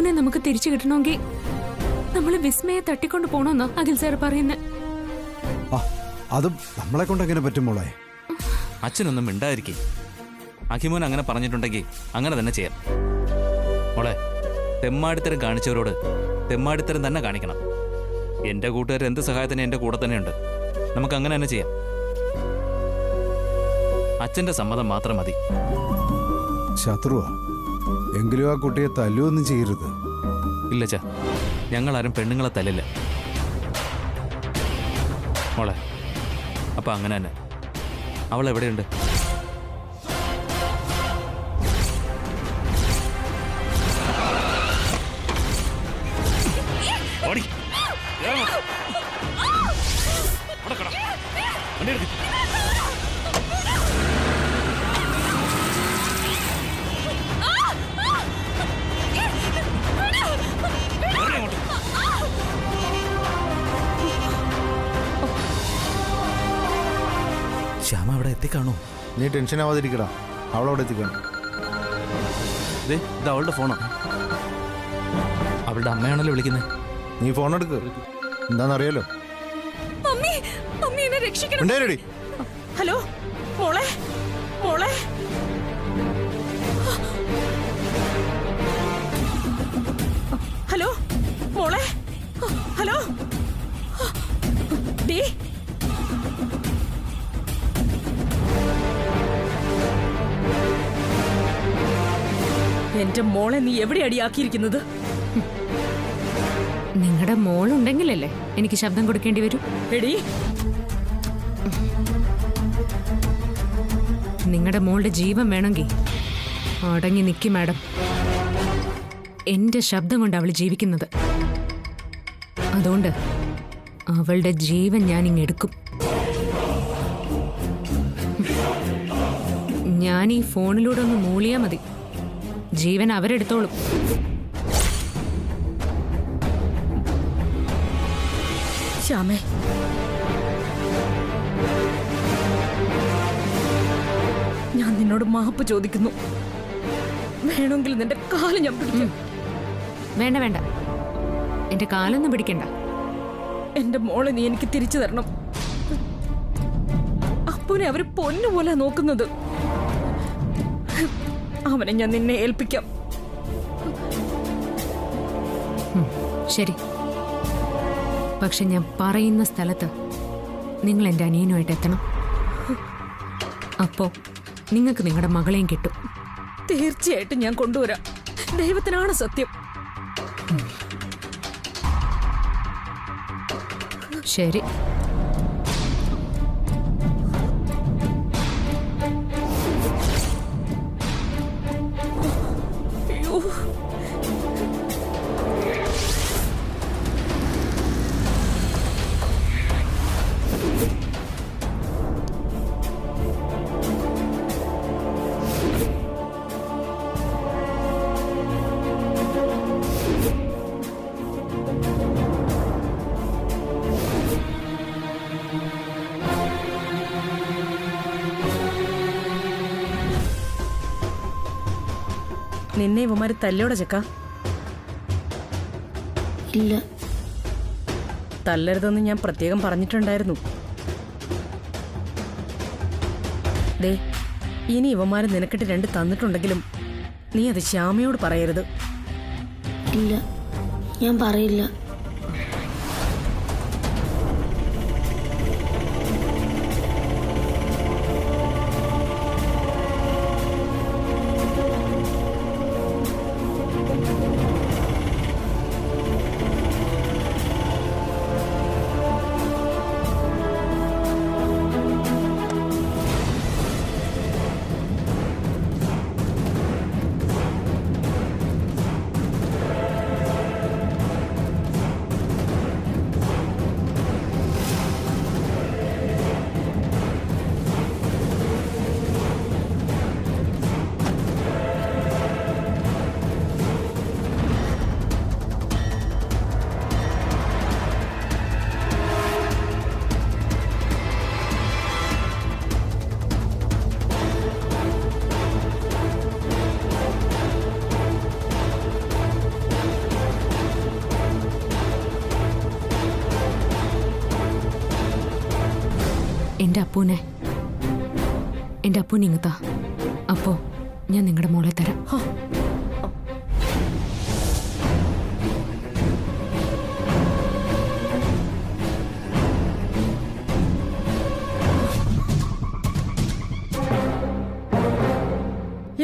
അപ്പുനെ നമുക്ക് തിരിച്ചു കിട്ടണമെങ്കിൽ നമ്മള് വിസ്മയെ തട്ടിക്കൊണ്ട് പോണോന്നാ അഖിൽ സാർ പറയുന്നത്. അതും നമ്മളെ കൊണ്ട് എങ്ങനെ പറ്റും മോളെ? അച്ഛനൊന്നും മിണ്ടായിരിക്കും. അഖിമോൻ അങ്ങനെ പറഞ്ഞിട്ടുണ്ടെങ്കിൽ അങ്ങനെ തന്നെ ചെയ്യാം. മോളെ, തെമ്മാടിത്തരം കാണിച്ചവരോട് തെമ്മാടിത്തരം തന്നെ കാണിക്കണം. എന്റെ കൂട്ടുകാർ എന്ത് സഹായത്തിന് എന്റെ കൂടെ തന്നെയുണ്ട്. നമുക്ക് അങ്ങനെ തന്നെ ചെയ്യാം. അച്ഛന്റെ സമ്മതം മാത്രം മതി. ശത്രുവാ എങ്കിലും ആ കുട്ടിയെ തല്ലുവൊന്നും ചെയ്യരുത്. ഇല്ല ചാ, ഞങ്ങളാരും പെണ്ണുങ്ങളെ തല്ലില്ല മോളെ. അപ്പൊ അങ്ങനെ തന്നെ. അവൾ എവിടെയുണ്ട്? ശ്യാമ അവിടെ എത്തിക്കാണോ? നീ ടെൻഷൻ ആവാതിരിക്കടാ, അവളവിടെ എത്തിക്കണം. ഇത് അവളുടെ ഫോണോ? അവളുടെ അമ്മയാണല്ലോ വിളിക്കുന്നത്. നീ ഫോൺ എടുക്ക്, എന്താണെന്നറിയാലോ. ഹലോ മോളെ, മോളെ. ഹലോ മോളെ, ഹലോ. എന്റെ മോളെ നീ എവിടെ അടിയാക്കിയിരിക്കുന്നത്? നിങ്ങളുടെ മോളുണ്ടെങ്കിലല്ലേ എനിക്ക് ശബ്ദം കൊടുക്കേണ്ടി വരും. എടി, നിങ്ങളുടെ മോളുടെ ജീവൻ വേണമെങ്കിൽ അടങ്ങി നിൽക്കും മാഡം. എന്റെ ശബ്ദം കൊണ്ട് അവൾ ജീവിക്കുന്നത്. അതുകൊണ്ട് അവളുടെ ജീവൻ ഞാൻ ഇങ്ങെടുക്കും. ഞാൻ ഈ ഫോണിലൂടെ ഒന്ന് മൂളിയാ മതി, ജീവൻ അവരെടുത്തോളും. ശ്യാമേ, ഞാൻ നിന്നോട് മാപ്പ് ചോദിക്കുന്നു. വേണമെങ്കിൽ നിന്റെ കാല് ഞാൻ പിടിക്കും. വേണ്ട വേണ്ട, എന്റെ കാലൊന്നും പിടിക്കണ്ട. എന്റെ മോളെ നീ എനിക്ക് തിരിച്ചു തരണം. അപ്പനെ അവര് പൊന്നുപോലെ നോക്കുന്നത്. അവനെ ഞാൻ നിന്നെ ഏൽപ്പിക്കാം. ശരി, പക്ഷെ ഞാൻ പറയുന്ന സ്ഥലത്ത് നിങ്ങൾ എൻ്റെ അനിയനുമായിട്ട് എത്തണം. അപ്പോ നിങ്ങൾക്ക് നിങ്ങളുടെ മകളെയും കിട്ടും. തീർച്ചയായിട്ടും ഞാൻ കൊണ്ടുവരാം. ദൈവത്തിനാണ് സത്യം. ശരി. നിന്നെ ഇവന്മാര് തല്ലോടെ ചെക്ക? ഇല്ല, തല്ലരുതെന്ന് ഞാൻ പ്രത്യേകം പറഞ്ഞിട്ടുണ്ടായിരുന്നു. ദേ, ഇനി ഇവന്മാര് നിനക്കിട്ട് 2 തന്നിട്ടുണ്ടെങ്കിലും നീ അത് ശ്യാമയോട് പറയരുത്. ഇല്ല, ഞാൻ പറയില്ല. എന്റെ അപ്പൂനെ ഇങ്ങത്താ. അപ്പോ ഞാൻ നിങ്ങളുടെ മോളെ തരാം.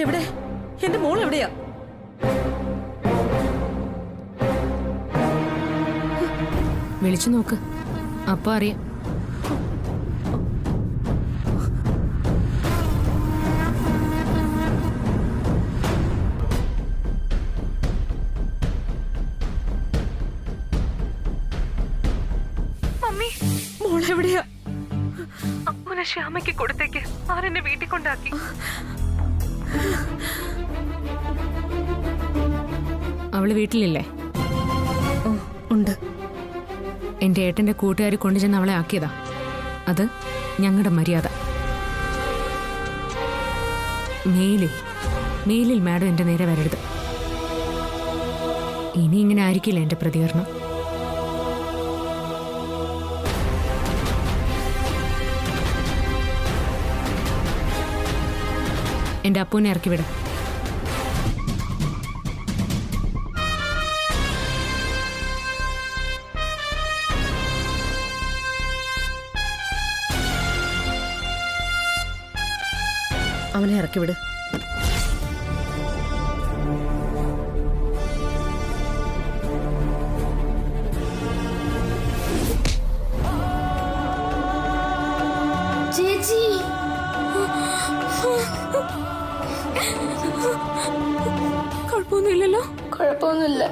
എവിടെ എന്റെ മോൾ എവിടെയാ? വിളിച്ചു നോക്ക്, അപ്പൊ അറിയാം. മോളെവിടെയാ? അപ്പൂനെ ശ്യാമയ്ക്ക് കൊടുത്തേക്ക്. ആരെന്നെ വീട്ടിൽ കൊണ്ടാക്കി. അവള് വീട്ടിലില്ലേ? ഉണ്ട്. എന്റെ ഏട്ടന്റെ കൂട്ടുകാരി കൊണ്ടുചെന്ന് അവളെ ആക്കിയതാ. അത് ഞങ്ങളുടെ മര്യാദ. മേലിൽ മാഡം എന്റെ നേരെ വരരുത്. ഇനി ഇങ്ങനെ ആയിരിക്കില്ല എന്റെ പ്രതികരണം. എന്റെ അപ്പൂനെ ഇറക്കി വിട. അവനെ ഇറക്കി വിട്. ചേച്ചി കുഴപ്പമൊന്നുമില്ലല്ലോ? കുഴപ്പമൊന്നുമില്ല.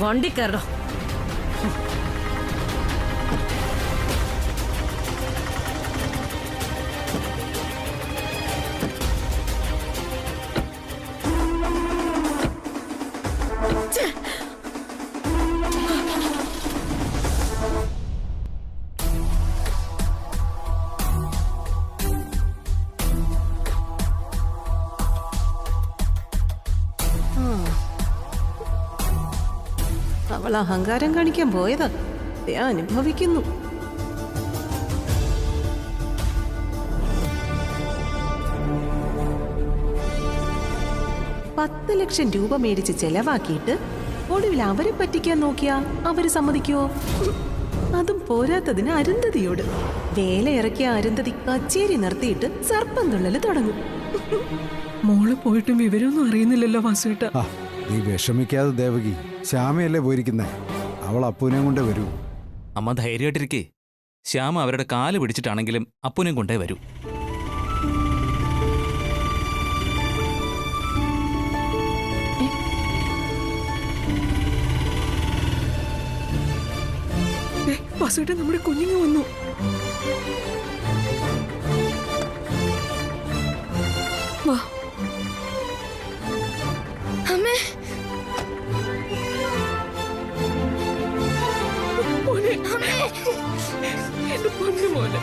വണ്ടി കയറോ. അവൾ അഹങ്കാരം കാണിക്കാൻ പോയതാ. അനുഭവിക്കുന്നു. $10 ലക്ഷം മേടിച്ച് ചെലവാക്കിയിട്ട് ഒടുവിൽ അവരെ പറ്റിക്കാൻ നോക്കിയാ അവര് സമ്മതിക്കുവോ? അതും പോരാത്തതിന് അരുന്ധതിയോട് വേല ഇറക്കിയ അരുന്ധതി കച്ചേരി നിർത്തിയിട്ട് സർപ്പം തുള്ളല് തുടങ്ങും. മോള് പോയിട്ടും വിവരമൊന്നും അറിയുന്നില്ലല്ലോ വാസുവേട്ട. നീ വിഷമിക്കാതെ ദേവകി. ശ്യാമയല്ലേ പോയിരിക്കുന്നേ, അവൾ അപ്പൂനെ കൊണ്ടേ വരൂ. അമ്മ ധൈര്യമായിട്ടിരിക്കേ. ശ്യാമ അവരുടെ കാല് പിടിച്ചിട്ടാണെങ്കിലും അപ്പൂനെയും കൊണ്ടേ വരൂ. വാസുവേട്ട, നമ്മുടെ കുഞ്ഞിങ്ങ് വന്നു. വാ അമ്മേ. എന്റെ പൊന്നു മോനെ.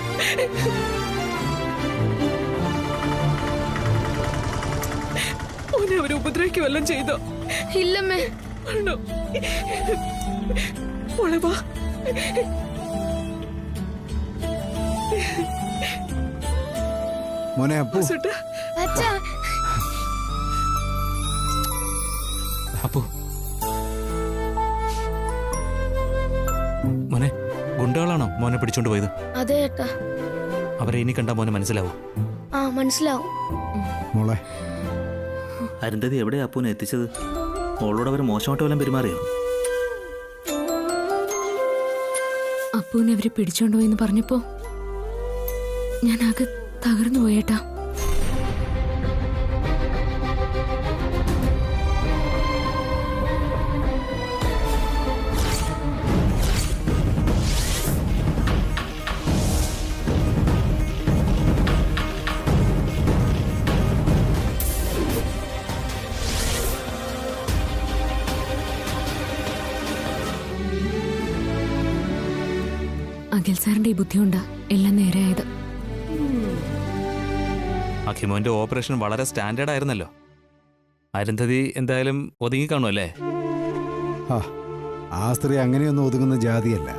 മോനെ അവരെ ഉപദ്രവിക്കുവെല്ലാം ചെയ്തോ? ഇല്ലമ്മേ. ആണോ? മോളെ വാ. മോനെ അപ്പു. അച്ഛാ. അപ്പു മോനെ, ഗുണ്ടകളാണോ മോനെ പിടിച്ചോണ്ട് പോയത്? അതെ ഏട്ടാ. അവരെ ഇനി കണ്ടാൽ മോനെ മനസ്സിലാവും. ആ മനസ്സിലാവും. മോളെ, അരുന്ധതി എവിടെയാ അപ്പൂനെ എത്തിച്ചത്? മോളോട് അവർ മോശമായിട്ട് വല്ലതും പെരുമാറിയോ? അപ്പൂനെ അവര് പിടിച്ചോണ്ടുപോയെന്ന് പറഞ്ഞപ്പോ ഞാൻ ആകെ തകർന്നു പോയേട്ടാ. അഖിൽ സാറിന്റെ ഈ ബുദ്ധി കൊണ്ടാ എല്ലാം നേരെയായത്. അഖിമോന്റെ ഓപ്പറേഷൻ വളരെ സ്റ്റാൻഡേർഡ് ആയിരുന്നല്ലോ. അരുന്ധതി എന്തായാലും ഒതുങ്ങിക്കാണുമല്ലേ? ആ സ്ത്രീ അങ്ങനെയൊന്നും ഒതുങ്ങുന്ന ജാതിയല്ല.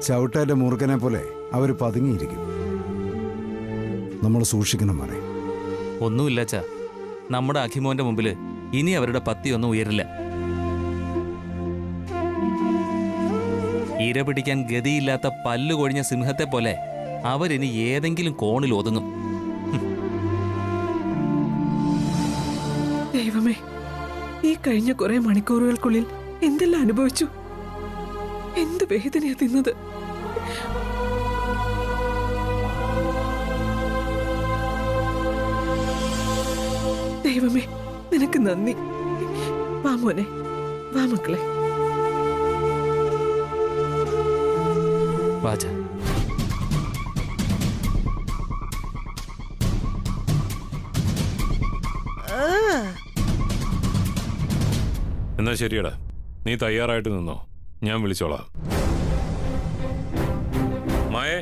ചവിട്ടേറ്റ മൂർഖനെ പോലെ അവർ പതുങ്ങിയിരിക്കും. നമ്മൾ സൂക്ഷിക്കണം മോനെ. ഒന്നുമില്ല അച്ഛാ, നമ്മുടെ അഖിമോന്റെ മുമ്പിൽ ഇനി അവരുടെ പത്തിയൊന്നും ഉയരില്ല. ഇര പിടിക്കാൻ ഗതിയില്ലാത്ത പല്ലു കൊഴിഞ്ഞ സിംഹത്തെ പോലെ അവരിനി ഏതെങ്കിലും കോണിൽ ഒതുങ്ങും. ദൈവമേ, ഈ കഴിഞ്ഞ കുറെ മണിക്കൂറുകൾക്കുള്ളിൽ എന്തെല്ലാം അനുഭവിച്ചു. എന്ത് വേദനയാ തിന്നത്. ദൈവമേ, നിനക്ക് നന്ദി. വാ മോനെ, വാ മക്കളെ. വാച എന്നാ ശരിയടാ, നീ തയ്യാറായിട്ട് നിന്നോ, ഞാൻ വിളിച്ചോളാം. മായേ,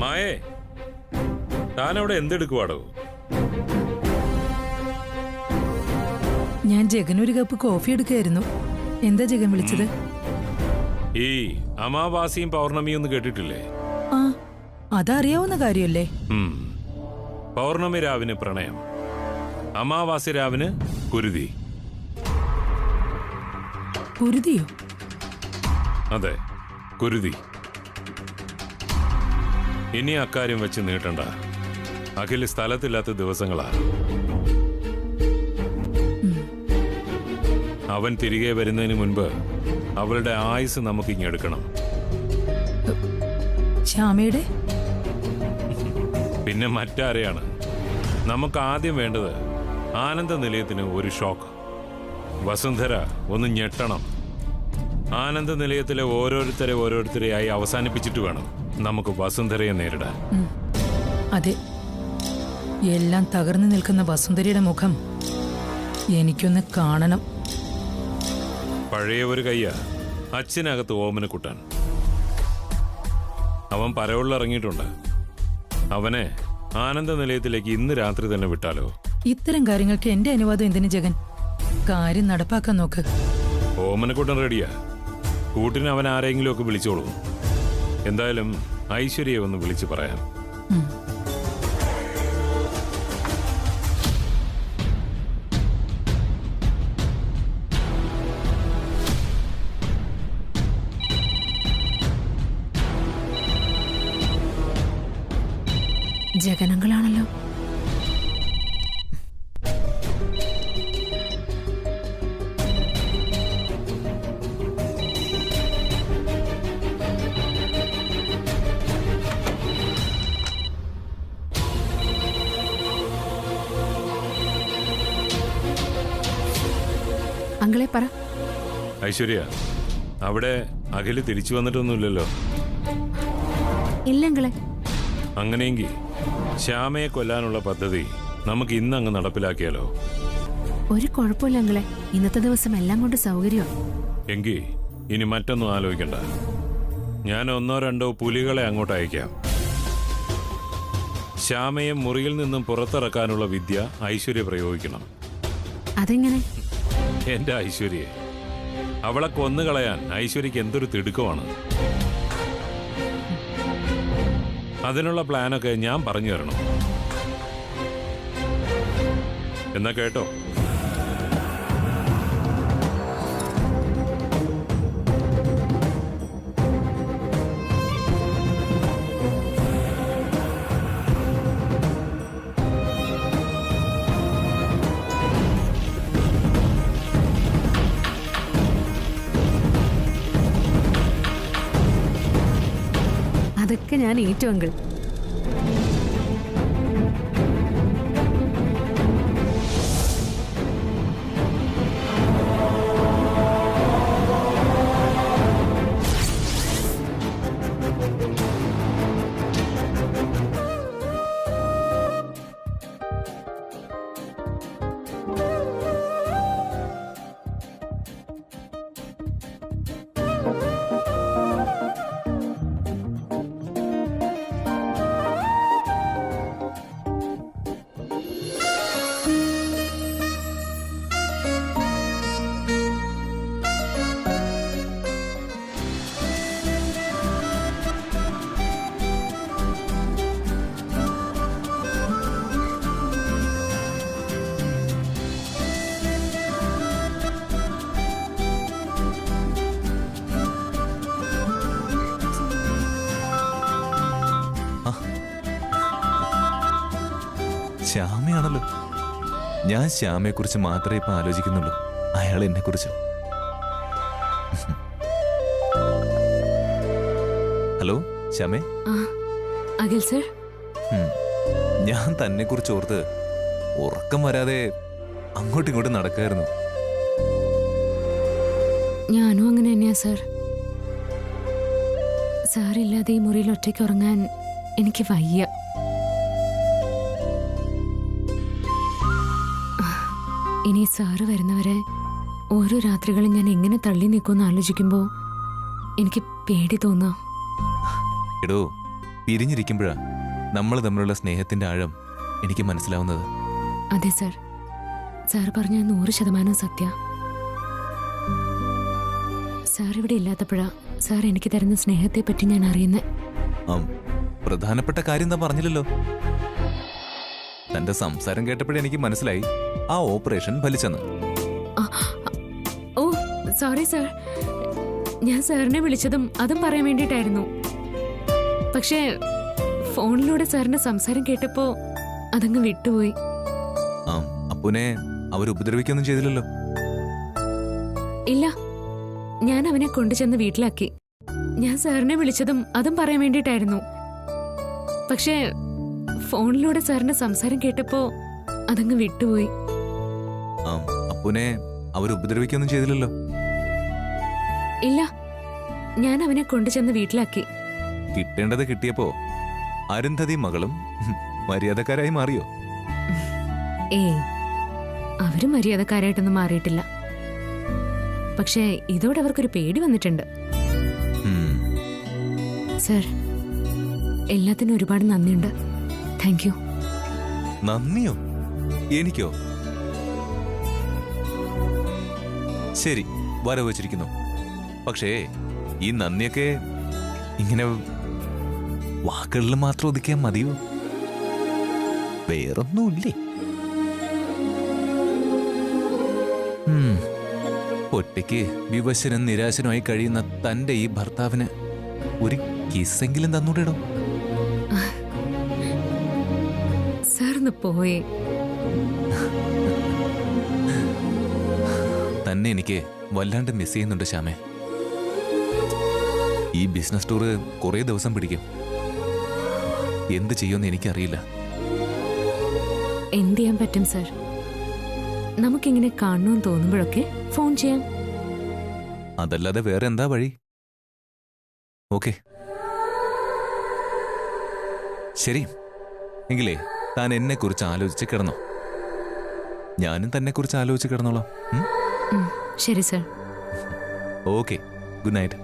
മായേ, താനവിടെ എന്തെടുക്കുവാടോ? ഞാൻ ജഗനൊരു കപ്പ് കോഫി എടുക്കായിരുന്നു. എന്താ ജഗൻ വിളിച്ചത്? ഈ അമാവാസിയും പൗർണമിയും ഒന്ന് കേട്ടിട്ടില്ലേ? ആ, അതറിയാവുന്ന കാര്യമല്ലേ. പൗർണമി രാവിന് പ്രണയം, അമാവാസി രാവിന് കുരുതി. കുരുതിയോ? അതെ, കുരുതി. ഇനി അക്കാര്യം വെച്ച് നീട്ടണ്ട. അഖിൽ സ്ഥലത്തില്ലാത്ത ദിവസങ്ങളാ. അവൻ തിരികെ വരുന്നതിന് മുൻപ് അവളുടെ ആയുസ് നമുക്ക് ഇങ്ങെടുക്കണം. ശ്യാമയുടെ? പിന്നെ മറ്റാരെയാണ്? നമുക്ക് ആദ്യം വേണ്ടത് ആനന്ദ നിലയത്തിന് ഒരു ഷോക്ക്. വസുന്ധര ഒന്ന് ഞെട്ടണം. ആനന്ദ നിലയത്തിലെ ഓരോരുത്തരെയായി അവസാനിപ്പിച്ചിട്ട് വേണം നമുക്ക് വസുന്ധരയെ നേരിടാൻ. അതെ, എല്ലാം തകർന്നു നിൽക്കുന്ന വസുന്ധരയുടെ മുഖം എനിക്കൊന്ന് കാണണം. പഴയ ഒരു കയ്യ അച്ഛനകത്ത് ഓമനക്കുട്ടാൻ. അവൻ പരവുള്ളിറങ്ങിയിട്ടുണ്ട്. അവനെ ആനന്ദ നിലയത്തിലേക്ക് ഇന്ന് രാത്രി തന്നെ വിട്ടാലോ? ഇത്തരം കാര്യങ്ങൾക്ക് എന്റെ അനുവാദം എന്തിനു ജഗൻ? കാര്യം നടപ്പാക്കാൻ നോക്ക്. ഓമനക്കുട്ടൻ റെഡിയാ. കൂട്ടിന് അവൻ ആരെങ്കിലും ഒക്കെ വിളിച്ചോളൂ. എന്തായാലും ഐശ്വര്യയെ ഒന്ന് വിളിച്ചു പറയാം. ജഗനങ്ങളാണല്ലോ. അങ്കിളെ പറ. ഐശ്വര്യ, അവിടെ അഖില് തിരിച്ചു വന്നിട്ടൊന്നുമില്ലല്ലോ? ഇല്ലങ്കിളെ. അങ്ങനെയെങ്കിൽ ശ്യാമയെ കൊല്ലാനുള്ള പദ്ധതി നമുക്ക് ഇന്നങ്ങ് നടപ്പിലാക്കിയാലോ? ഒരു കുഴപ്പമില്ല അങ്കിളെ, ഇന്നത്തെ ദിവസം എല്ലാം കൊണ്ട് സൗകര്യം. എങ്കിൽ ഇനി മറ്റൊന്നും ആലോചിക്കണ്ട. ഞാൻ 1-2 പുലികളെ അങ്ങോട്ട് അയക്കാം. ശ്യാമയെ മുറിയിൽ നിന്നും പുറത്തിറക്കാനുള്ള വിദ്യ ഐശ്വര്യ പ്രയോഗിക്കണം. അതെങ്ങനെ? എന്റെ ഐശ്വര്യയെ, അവളെ കൊന്നുകളയാൻ ഐശ്വര്യക്ക് എന്തൊരു തിടുക്കമാണ്. അതിനുള്ള പ്ലാനൊക്കെ ഞാൻ പറഞ്ഞു തരണം. എന്നാ കേട്ടോ. അതൊക്കെ ഞാൻ ഏറ്റു അങ്കിൾ. ശ്യാമയാണല്ലോ. ഞാൻ ശ്യാമയെക്കുറിച്ച് മാത്രമേ ഇപ്പം ആലോചിക്കുന്നുള്ളൂ, അയാൾ എന്നെക്കുറിച്ച്. ഹലോ ശ്യാമേ. അഖിൽ സർ, ഞാൻ തന്നെക്കുറിച്ച് ഓർത്ത് ഉറക്കം വരാതെ അങ്ങോട്ടും ഇങ്ങോട്ടും നടക്കായിരുന്നു. ഞാനും അങ്ങനെ തന്നെയാ സർ. സാറില്ലാതെ ഈ മുറിയിൽ ഒറ്റയ്ക്ക് ഉറങ്ങാൻ എനിക്ക് വയ്യ. ഇനി സാറ് വരുന്നവരെ ഓരോ രാത്രികളും ഞാൻ എങ്ങനെ തള്ളി നിൽക്കുമെന്ന് ആലോചിക്കുമ്പോൾ എനിക്ക് പേടി തോന്നാം. എടോ, പിരിഞ്ഞിരിക്കുമ്പോഴാ നമ്മൾ തമ്മിലുള്ള സ്നേഹത്തിന്റെ ആഴം എനിക്ക് മനസ്സിലാവുന്നത്. അതെ സർ, സാർ പറഞ്ഞ 100% സത്യ. സാർ ഇവിടെ ഇല്ലാത്തപ്പോഴാ സാർ എനിക്ക് തരുന്ന സ്നേഹത്തെ പറ്റി ഞാൻ അറിയുന്നത്. പ്രധാനപ്പെട്ട കാര്യം എന്താ പറഞ്ഞില്ലല്ലോ. തന്റെ സംസാരം കേട്ടപ്പോഴേ എനിക്ക് മനസ്സിലായി ആ ഓപ്പറേഷൻ ഫലിച്ചെന്ന്. ഓ സോറി സർ, ഞാൻ സാറിനെ വിളിച്ചതും അതും പറയാൻ വേണ്ടിയിട്ടായിരുന്നു. പക്ഷേ ഫോണിലൂടെ സാറിന്റെ സംസാരം കേട്ടപ്പോ അതങ്ങ് വിട്ടുപോയി. അപ്പുനെ അവർ ഉപദ്രവിക്കൊന്നും ചെയ്തില്ലല്ലോ? ഇല്ല, ഞാൻ അവനെ കൊണ്ടുചെന്ന് വീട്ടിലാക്കി. ഞാൻ സാറിനെ വിളിച്ചതും അതും പറയാൻ വേണ്ടിയിട്ടായിരുന്നു. പക്ഷേ ഫോണിലൂടെ സാറിന്റെ സംസാരം കേട്ടപ്പോ അതങ്ങ് വിട്ടുപോയി. അപ്പുനെ അവർ ഉപദ്രവിക്കൊന്നും ചെയ്തില്ലല്ലോ? ഇല്ല, ഞാൻ അവനെ കൊണ്ടുചെന്ന് വീട്ടിലാക്കി. കിട്ടേണ്ടത് കിട്ടിയപ്പോ അരുന്ധതി മകളും മര്യാദക്കാരായി മാറിയോ? അവര് മര്യാദക്കാരായിട്ടൊന്നും മാറിയിട്ടില്ല. പക്ഷേ ഇതോടെ അവർക്കൊരു പേടി വന്നിട്ടുണ്ട്. സർ, എല്ലാത്തിനും ഒരുപാട് നന്ദിയുണ്ട്. Thank you. നന്ദിയോ? എനിക്കോ? ശരി, വരവ് വെച്ചിരിക്കുന്നു. പക്ഷേ ഈ നന്ദിയൊക്കെ ഇങ്ങനെ വാക്കുകളിൽ മാത്രം ഒതുക്കിയാൽ മതിയോ? വേറൊന്നുമില്ലേ? ഒറ്റയ്ക്ക് വിവശനും നിരാശനുമായി കഴിയുന്ന തന്റെ ഈ ഭർത്താവിന് ഒരു കിസ്സെങ്കിലും തന്നൂടെടോ? സാറിന്ന് പോയേ. തന്നെ എനിക്ക് വല്ലാണ്ട് മിസ് ചെയ്യുന്നുണ്ട് ശ്യാമേ. ഈ ബിസിനസ് ടൂറ് കുറേ ദിവസം പിടിക്കും. എന്ത് ചെയ്യുമെന്ന് എനിക്കറിയില്ല. എന്ത് ചെയ്യാൻ പറ്റും സർ? നമുക്കിങ്ങനെ കാണണമെന്ന് തോന്നുമ്പോഴൊക്കെ ഫോൺ ചെയ്യാം. അതല്ലാതെ വേറെ എന്താ വഴി? ഓക്കെ, ശരി. എങ്കിലേ താൻ എന്നെക്കുറിച്ച് ആലോചിച്ച് കിടന്നോ. ഞാനും തന്നെക്കുറിച്ച് ആലോചിച്ച് കിടന്നോളാം. ശരി സർ. Okay, good night.